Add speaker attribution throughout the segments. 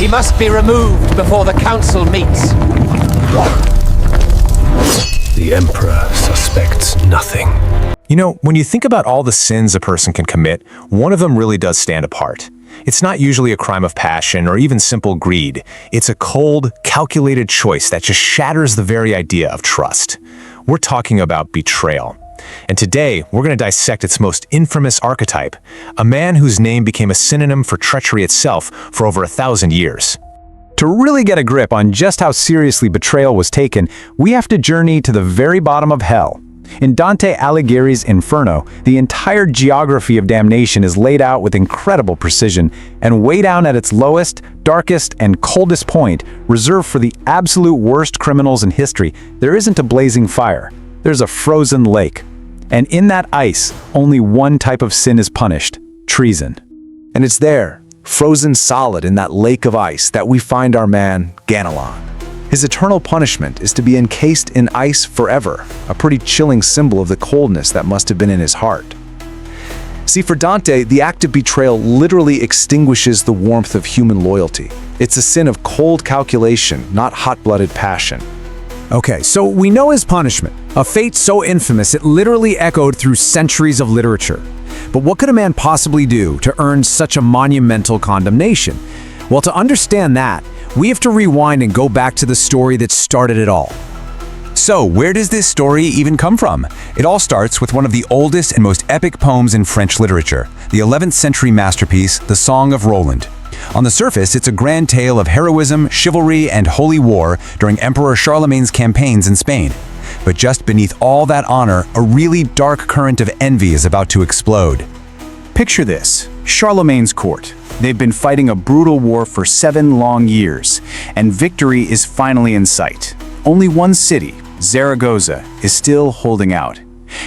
Speaker 1: He must be removed before the council meets.
Speaker 2: The Emperor suspects nothing.
Speaker 3: You know, when you think about all the sins a person can commit, one of them really does stand apart. It's not usually a crime of passion or even simple greed. It's a cold, calculated choice that just shatters the very idea of trust. We're talking about betrayal. And today, we're going to dissect its most infamous archetype, a man whose name became a synonym for treachery itself for over 1,000 years.
Speaker 4: To really get a grip on just how seriously betrayal was taken, we have to journey to the very bottom of hell. In Dante Alighieri's Inferno, the entire geography of damnation is laid out with incredible precision, and way down at its lowest, darkest, and coldest point, reserved for the absolute worst criminals in history, there isn't a blazing fire. There's a frozen lake. And in that ice, only one type of sin is punished: treason.
Speaker 3: And it's there, frozen solid in that lake of ice, that we find our man, Ganelon. His eternal punishment is to be encased in ice forever, a pretty chilling symbol of the coldness that must have been in his heart. See, for Dante, the act of betrayal literally extinguishes the warmth of human loyalty. It's a sin of cold calculation, not hot-blooded passion.
Speaker 5: Okay, so we know his punishment, a fate so infamous it literally echoed through centuries of literature. But what could a man possibly do to earn such a monumental condemnation? Well, to understand that, we have to rewind and go back to the story that started it all.
Speaker 6: So, where does this story even come from? It all starts with one of the oldest and most epic poems in French literature, the 11th century masterpiece, the Song of Roland. On the surface, it's a grand tale of heroism, chivalry, and holy war during Emperor Charlemagne's campaigns in Spain. But just beneath all that honor, a really dark current of envy is about to explode.
Speaker 4: Picture this: Charlemagne's court. They've been fighting a brutal war for 7 long years, and victory is finally in sight. Only one city, Zaragoza, is still holding out.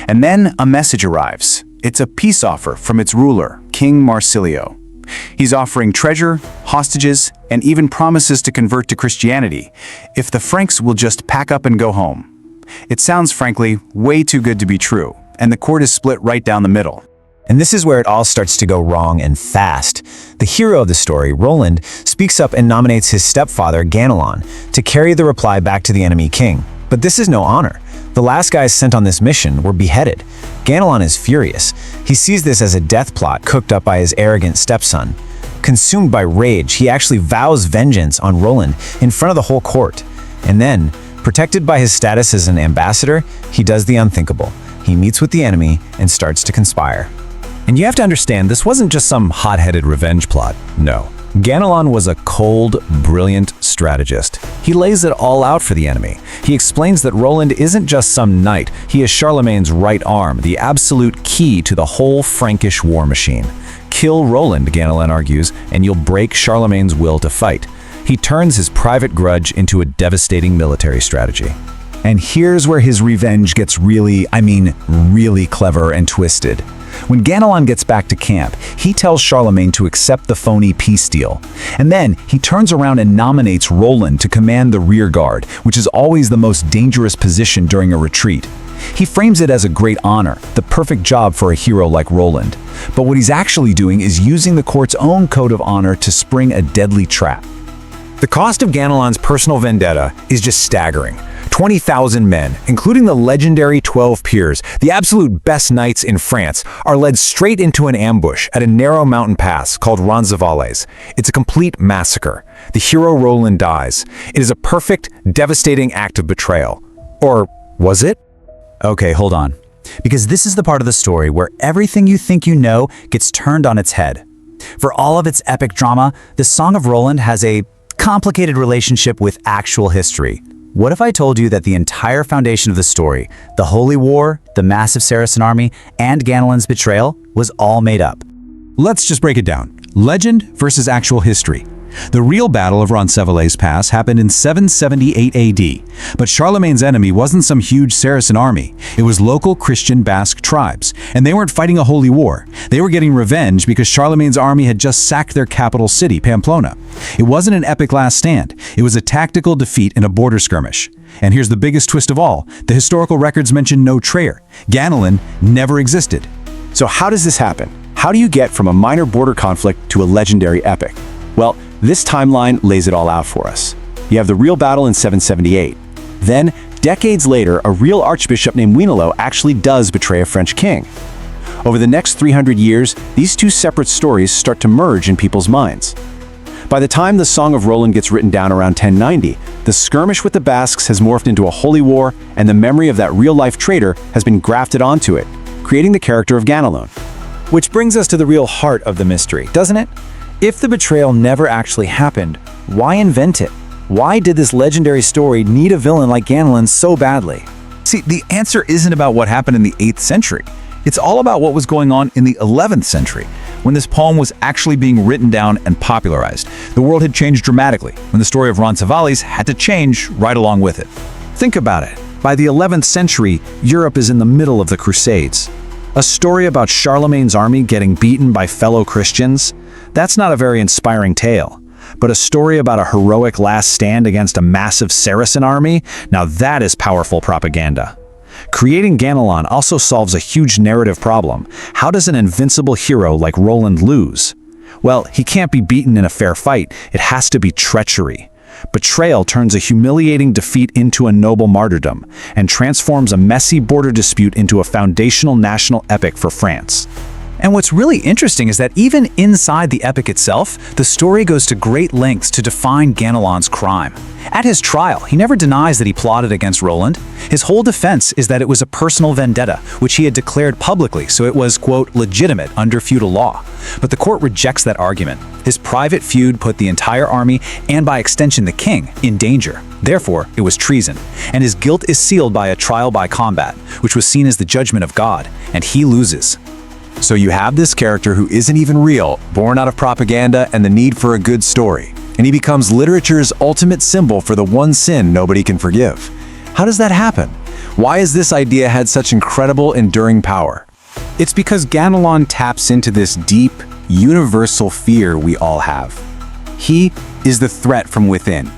Speaker 4: And then a message arrives. It's a peace offer from its ruler, King Marsile. He's offering treasure, hostages, and even promises to convert to Christianity if the Franks will just pack up and go home. It sounds, frankly, way too good to be true, and the court is split right down the middle.
Speaker 7: And this is where it all starts to go wrong and fast. The hero of the story, Roland, speaks up and nominates his stepfather, Ganelon, to carry the reply back to the enemy king. But this is no honor. The last guys sent on this mission were beheaded. Ganelon is furious. He sees this as a death plot cooked up by his arrogant stepson. Consumed by rage, he actually vows vengeance on Roland in front of the whole court. And then, protected by his status as an ambassador, he does the unthinkable. He meets with the enemy and starts to conspire. And you have to understand, this wasn't just some hot-headed revenge plot. No. Ganelon was a cold, brilliant strategist. He lays it all out for the enemy. He explains that Roland isn't just some knight, he is Charlemagne's right arm, the absolute key to the whole Frankish war machine. Kill Roland, Ganelon argues, and you'll break Charlemagne's will to fight. He turns his private grudge into a devastating military strategy. And here's where his revenge gets really clever and twisted. When Ganelon gets back to camp, he tells Charlemagne to accept the phony peace deal. And then he turns around and nominates Roland to command the rearguard, which is always the most dangerous position during a retreat. He frames it as a great honor, the perfect job for a hero like Roland. But what he's actually doing is using the court's own code of honor to spring a deadly trap.
Speaker 3: The cost of Ganelon's personal vendetta is just staggering. 20,000 men, including the legendary 12 peers, the absolute best knights in France, are led straight into an ambush at a narrow mountain pass called Roncesvalles. It's a complete massacre. The hero Roland dies. It is a perfect, devastating act of betrayal. Or was it?
Speaker 7: Okay, hold on. Because this is the part of the story where everything you think you know gets turned on its head. For all of its epic drama, the Song of Roland has a complicated relationship with actual history. What if I told you that the entire foundation of the story, the Holy War, the massive Saracen army, and Ganelon's betrayal, was all made up?
Speaker 6: Let's just break it down. Legend versus actual history. The real Battle of Roncesvalles Pass happened in 778 AD, but Charlemagne's enemy wasn't some huge Saracen army. It was local Christian Basque tribes, and they weren't fighting a holy war. They were getting revenge because Charlemagne's army had just sacked their capital city, Pamplona. It wasn't an epic last stand. It was a tactical defeat in a border skirmish. And here's the biggest twist of all. The historical records mention no traitor. Ganelon never existed.
Speaker 4: So how does this happen? How do you get from a minor border conflict to a legendary epic? Well, this timeline lays it all out for us. You have the real battle in 778. Then, decades later, a real archbishop named Winilo actually does betray a French king. Over the next 300 years, these two separate stories start to merge in people's minds. By the time the Song of Roland gets written down around 1090, the skirmish with the Basques has morphed into a holy war, and the memory of that real-life traitor has been grafted onto it, creating the character of Ganelon.
Speaker 7: Which brings us to the real heart of the mystery, doesn't it? If the betrayal never actually happened, why invent it? Why did this legendary story need a villain like Ganelon so badly?
Speaker 6: See, the answer isn't about what happened in the 8th century. It's all about what was going on in the 11th century, when this poem was actually being written down and popularized. The world had changed dramatically, when the story of Roncesvalles had to change right along with it.
Speaker 5: Think about it. By the 11th century, Europe is in the middle of the Crusades. A story about Charlemagne's army getting beaten by fellow Christians? That's not a very inspiring tale. But a story about a heroic last stand against a massive Saracen army? Now that is powerful propaganda. Creating Ganelon also solves a huge narrative problem. How does an invincible hero like Roland lose? Well, he can't be beaten in a fair fight. It has to be treachery. Betrayal turns a humiliating defeat into a noble martyrdom, and transforms a messy border dispute into a foundational national epic for France.
Speaker 6: And what's really interesting is that even inside the epic itself, the story goes to great lengths to define Ganelon's crime. At his trial, he never denies that he plotted against Roland. His whole defense is that it was a personal vendetta, which he had declared publicly, so it was, quote, legitimate under feudal law. But the court rejects that argument. His private feud put the entire army, and by extension the king, in danger. Therefore, it was treason, and his guilt is sealed by a trial by combat, which was seen as the judgment of God, and he loses.
Speaker 3: So you have this character who isn't even real, born out of propaganda and the need for a good story. And he becomes literature's ultimate symbol for the one sin nobody can forgive. How does that happen? Why has this idea had such incredible, enduring power?
Speaker 4: It's because Ganelon taps into this deep, universal fear we all have. He is the threat from within.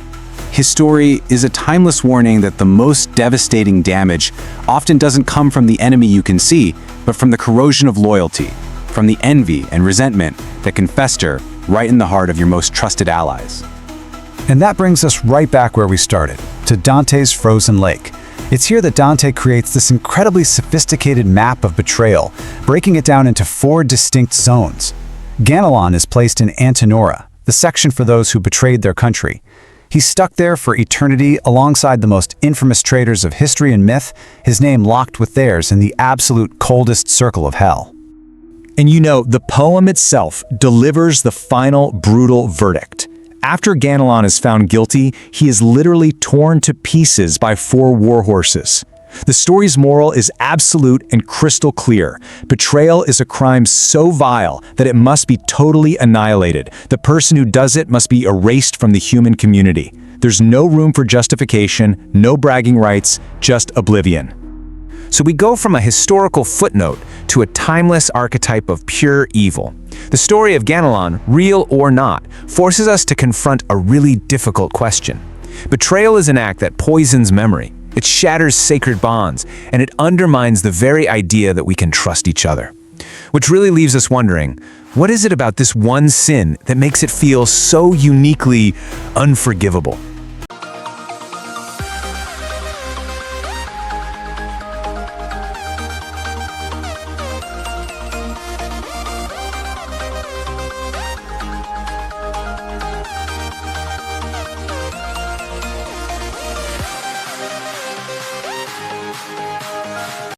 Speaker 4: His story is a timeless warning that the most devastating damage often doesn't come from the enemy you can see, but from the corrosion of loyalty, from the envy and resentment that can fester right in the heart of your most trusted allies.
Speaker 5: And that brings us right back where we started, to Dante's Frozen Lake. It's here that Dante creates this incredibly sophisticated map of betrayal, breaking it down into 4 distinct zones. Ganelon is placed in Antenora, the section for those who betrayed their country. He's stuck there for eternity alongside the most infamous traitors of history and myth, his name locked with theirs in the absolute coldest circle of hell.
Speaker 3: And you know, the poem itself delivers the final brutal verdict. After Ganelon is found guilty, he is literally torn to pieces by 4 war horses. The story's moral is absolute and crystal clear. Betrayal is a crime so vile that it must be totally annihilated. The person who does it must be erased from the human community. There's no room for justification, no bragging rights, just oblivion. So we go from a historical footnote to a timeless archetype of pure evil. The story of Ganelon, real or not, forces us to confront a really difficult question. Betrayal is an act that poisons memory. It shatters sacred bonds, and it undermines the very idea that we can trust each other. Which really leaves us wondering, what is it about this one sin that makes it feel so uniquely unforgivable?